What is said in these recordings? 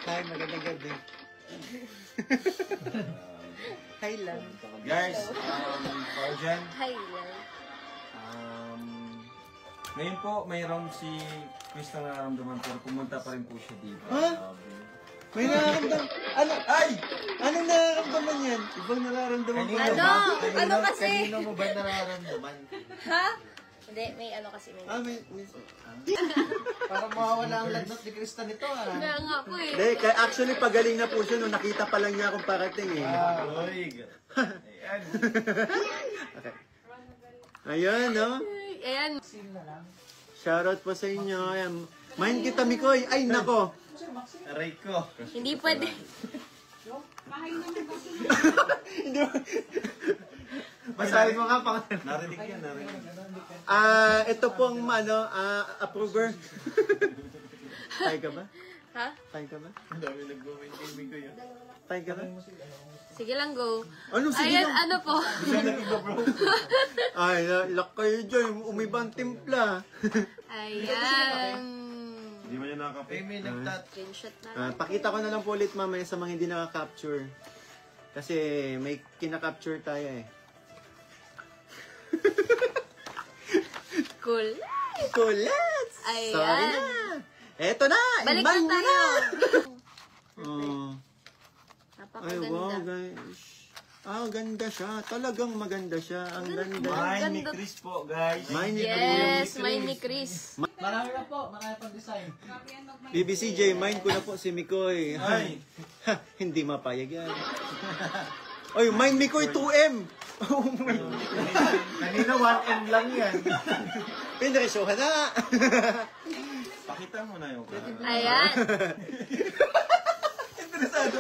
Hi, magandang gabi. Hi lang. Guys, Paujan. Hi lang. Ngayon po, mayroong si Chris na nararamdaman pero pumunta pa rin po siya dito. Ha? May nararamdaman? Ano? Ay! Anong nararamdaman yan? Ibang nararamdaman ko. Ano kasi? Kanino mo ba nararamdaman? Ha? Hindi, may ano kasi. May... Parang mawawala ang lagnat ni Krista nito Kaya nga po eh. Hindi, actually pagaling na po siya nung nakita pa lang niya akong parating eh. Ayan. Okay. Ayan, no? Ayan. Shoutout po sa inyo. Ayan. Main kita, Mikoy. Ay, nako. Aray ko. Hindi pwede. Hindi mo. Basahin mo nga pang... Narinig yan, narinig. Ito pong, approver. Tay ka ba? Ha? Tay ka ba? Ang dami nag-comment kay Mikoy yun. Tay ka ba? Sige lang, go. Ano, sige Ayan, lang. ano po? Ay, lock kayo dyan. Umibang timpla. Ayan. Hindi mo niya nakakape. May Screenshot na lang. Pakita ko na lang po ulit mamaya sa mga hindi nakaka-capture. Kasi may kina-capture tayo eh. Cool. Kulets! Ayan. Sorry na! Eto na! Balik Iman na tayo. Oh. Ay, Napakaganda. wow, guys. Ganda siya. Talagang maganda siya. Ang ganda. Mine ni Chris po, guys. Mine ni Yes, mine ni Chris. Marami na po, marami pang design. BBCJ, mine ko na po si Mikoy. Ay. Hindi mapayag yan. Oy, mine Mikoy 2M. Oh my God. Kanina 1M lang yan. Pinresyuhan na. Pakita mo na yung Ayan. Interesado.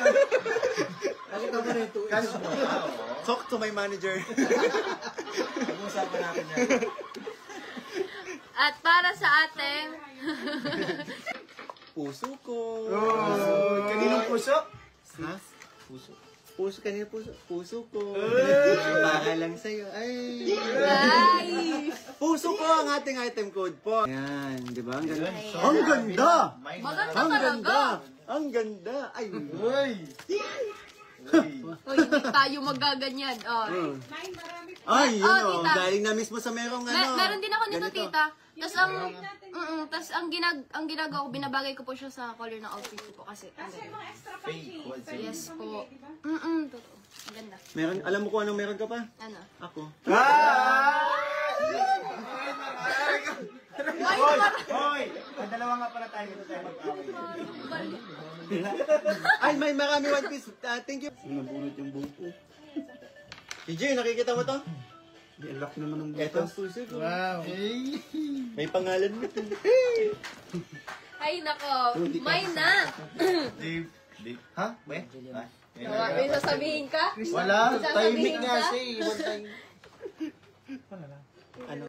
Pakita mo na yung 2S mo. Talk to my manager. Pag-uusapan natin yan. At para sa ating... Puso ko. Kaninong puso? Ha? Puso. Puso, kanina puso. Puso ko. Para lang sa'yo. Ay. Ay! Puso ko ang ating item code po. Ayan, di ba? Ang ganda. Ayan. Ang ganda! Maganda Ang talaga. ganda! Ang ganda! Ay! Uy! Uy, hindi tayo magaganyan. Oh. Ay, yun Oh, o. tita. Galing na mismo sa merong ano. Meron din ako nito, ganito. tita. Tapos ang ginagawa ko, binabagay ko po siya sa color ng outfit ko po kasi ang ganda. Yes po. Totoo. Ang ganda. Meron, alam mo kung anong meron ka pa? Ano? Ako. Hoy! Ang dalawa nga pala tayo. Dito tayo mag-away. Ay, may marami one piece. Thank you. Nabunot yung buhok ko. TJ, nakikita mo to? Lock naman ng Ito ang puso ko. Wow. May pangalan mo ito. Ay, nako. Mine na. Dave. Ha? May? May sasabihin ka? Wala, Sasabihin timing nga ka? siya eh. One time. Ano?